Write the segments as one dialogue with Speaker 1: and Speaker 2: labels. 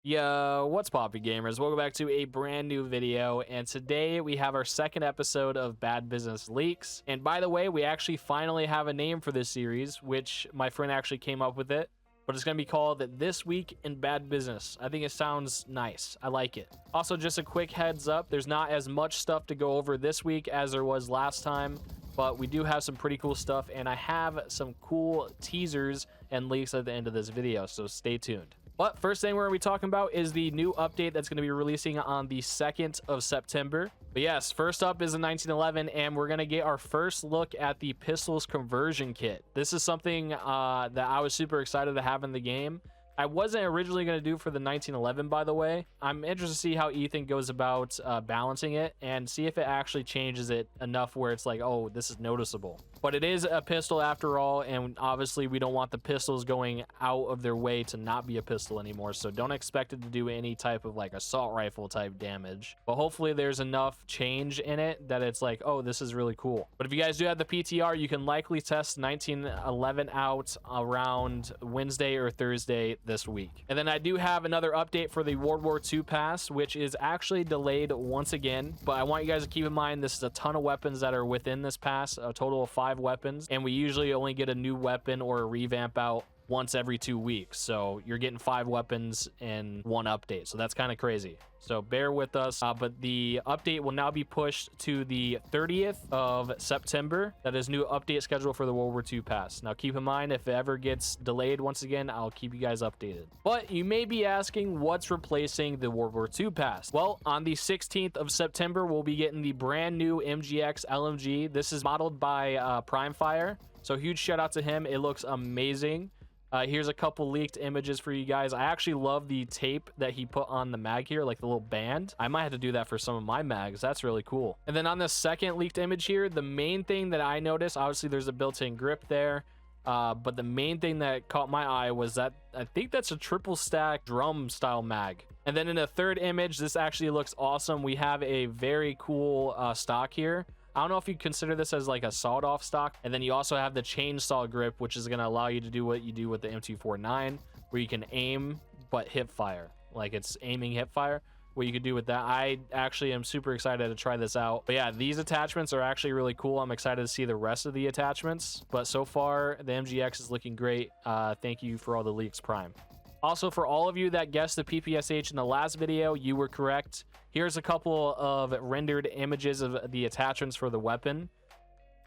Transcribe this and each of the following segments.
Speaker 1: Yo, what's poppy gamers? Welcome back to a brand new video, and today we have our second episode of Bad Business Leaks. And by the way, we actually finally have a name for this series, which my friend actually came up with it, but it's going to be called This Week in Bad Business. I think it sounds nice. I like it. Also, just a quick heads up, there's not as much stuff to go over this week as there was last time, but we do have some pretty cool stuff, and I have some cool teasers and leaks at the end of this video, so stay tuned. But first thing we're going to be talking about is the new update that's going to be releasing on the 2nd of September. But yes, first up is the 1911, and we're going to get our first look at the pistols conversion kit. This is something that I was super excited to have in the game. I wasn't originally going to do for the 1911, by the way. I'm interested to see how Ethan goes about balancing it and see if it actually changes it enough where it's like, oh, this is noticeable. But it is a pistol after all, and obviously we don't want the pistols going out of their way to not be a pistol anymore, so don't expect it to do any type of like assault rifle type damage. But hopefully there's enough change in it that it's like, oh, this is really cool. But if you guys do have the PTR, you can likely test 1911 out around Wednesday or Thursday this week. And then I do have another update for the World War II pass, which is actually delayed once again, but I want you guys to keep in mind this is a ton of weapons that are within this pass, a total of 5 weapons, and we usually only get a new weapon or a revamp out once every 2 weeks, so you're getting 5 weapons in one update, so that's kind of crazy. So bear with us, but the update will now be pushed to the 30th of September. That is new update schedule for the World War II pass. Now keep in mind, if it ever gets delayed once again, I'll keep you guys updated. But you may be asking, what's replacing the World War II pass? Well, on the 16th of September, we'll be getting the brand new MGX LMG. This is modeled by PrimeFire, so huge shout out to him. It looks amazing. Here's a couple leaked images for you guys. I actually love the tape that he put on the mag here, like the little band. I might have to do that for some of my mags. That's really cool. And then on the second leaked image here, the main thing that I noticed, obviously there's a built-in grip there, but the main thing that caught my eye was that I think that's a triple stack drum style mag. And then in the third image, this actually looks awesome. We have a very cool stock here. I don't know if you consider this as like a sawed-off stock. And then you also have the chainsaw grip, which is going to allow you to do what you do with the M249, where you can aim but hip fire. Like it's aiming hip fire, what you could do with that. I actually am super excited to try this out. But yeah, these attachments are actually really cool. I'm excited to see the rest of the attachments. But so far, the MGX is looking great. Thank you for all the leaks, Prime. Also, for all of you that guessed the PPSH in the last video, you were correct. Here's a couple of rendered images of the attachments for the weapon.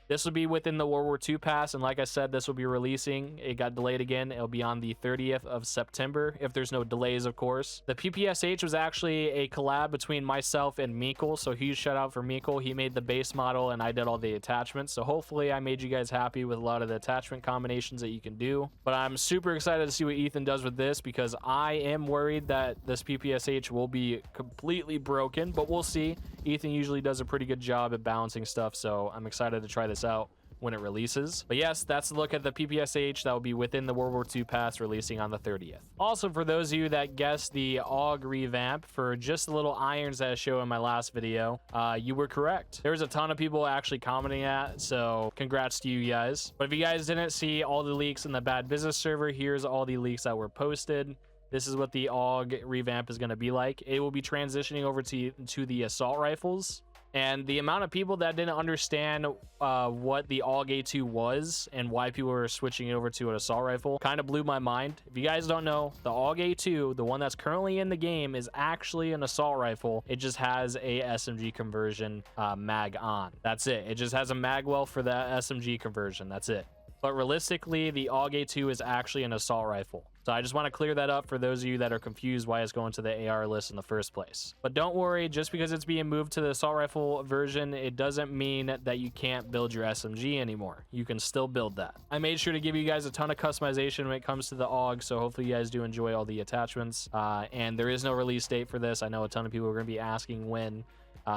Speaker 1: This will be within the World War II pass, and like I said, this will be releasing. It got delayed again. It'll be on the 30th of September, if there's no delays, of course. The PPSH was actually a collab between myself and Meekle, so huge shout out for Meekle. He made the base model, and I did all the attachments, so hopefully I made you guys happy with a lot of the attachment combinations that you can do. But I'm super excited to see what Ethan does with this, because I am worried that this PPSH will be completely broken, but we'll see. Ethan usually does a pretty good job at balancing stuff, so I'm excited to try this out when it releases. But yes, that's a look at the PPSH that will be within the World War II pass, releasing on the 30th. Also, for those of you that guessed the Aug Revamp for just the little irons that I showed in my last video, you were correct. There's a ton of people actually commenting that, so congrats to you guys. But if you guys didn't see all the leaks in the Bad Business server, here's all the leaks that were posted. This is what the Aug Revamp is going to be like. It will be transitioning over to the assault rifles. And the amount of people that didn't understand what the Aug A2 was and why people were switching it over to an assault rifle kind of blew my mind. If you guys don't know, the Aug A2, the one that's currently in the game, is actually an assault rifle. It just has a SMG conversion mag on. That's it. It just has a mag well for that SMG conversion. That's it. But realistically, the Aug A2 is actually an assault rifle. So I just want to clear that up for those of you that are confused why it's going to the AR list in the first place. But don't worry, just because it's being moved to the assault rifle version, it doesn't mean that you can't build your SMG anymore. You can still build that. I made sure to give you guys a ton of customization when it comes to the AUG, so hopefully you guys do enjoy all the attachments. And there is no release date for this. I know a ton of people are going to be asking when.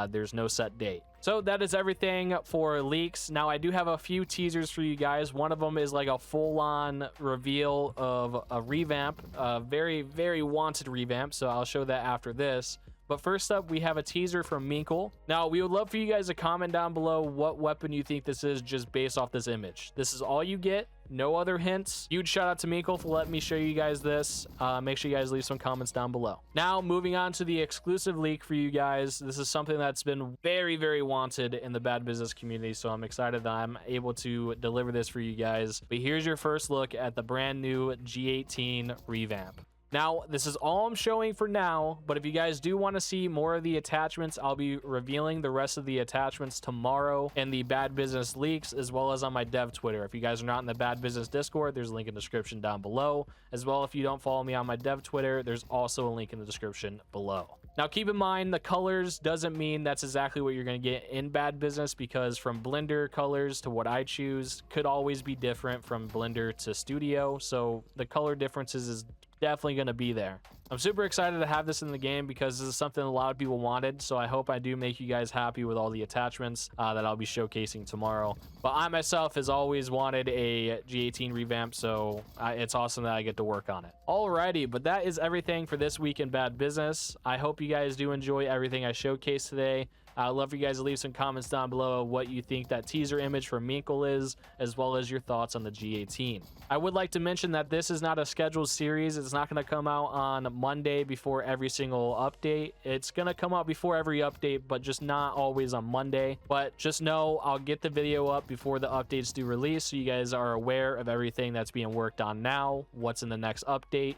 Speaker 1: There's no set date. So that is everything for leaks. Now I do have a few teasers for you guys. One of them is like a full-on reveal of a revamp, a very, very wanted revamp. So I'll show that after this. But first up, we have a teaser from Minkle. Now, we would love for you guys to comment down below what weapon you think this is just based off this image. This is all you get. No other hints. Huge shout out to Minkle for letting me show you guys this. Make sure you guys leave some comments down below. Now, moving on to the exclusive leak for you guys. This is something that's been very, very wanted in the Bad Business community, so I'm excited that I'm able to deliver this for you guys. But here's your first look at the brand new G18 revamp. Now, this is all I'm showing for now, but if you guys do want to see more of the attachments, I'll be revealing the rest of the attachments tomorrow in the Bad Business leaks, as well as on my dev Twitter. If you guys are not in the Bad Business Discord, there's a link in the description down below. As well, if you don't follow me on my dev Twitter, there's also a link in the description below. Now, keep in mind, the colors doesn't mean that's exactly what you're going to get in Bad Business, because from Blender colors to what I choose could always be different from Blender to Studio, so the color differences is definitely going to be there. I'm super excited to have this in the game because this is something a lot of people wanted, so I hope I do make you guys happy with all the attachments that I'll be showcasing tomorrow. But I myself has always wanted a G18 revamp, so it's awesome that I get to work on it. Alrighty, but that is everything for this week in Bad Business. I hope you guys do enjoy everything I showcased today. I'd love for you guys to leave some comments down below what you think that teaser image from Minkle is, as well as your thoughts on the G18. I would like to mention that this is not a scheduled series. It's not going to come out on Monday before every single update. It's going to come out before every update, but just not always on Monday. But just know I'll get the video up before the updates do release, so you guys are aware of everything that's being worked on now, what's in the next update,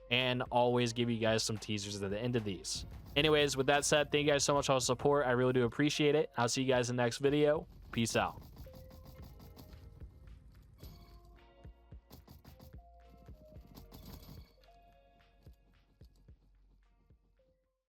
Speaker 1: and always give you guys some teasers at the end of these. Anyways, with that said, thank you guys so much for all the support. I really do appreciate it. I'll see you guys in the next video. Peace out.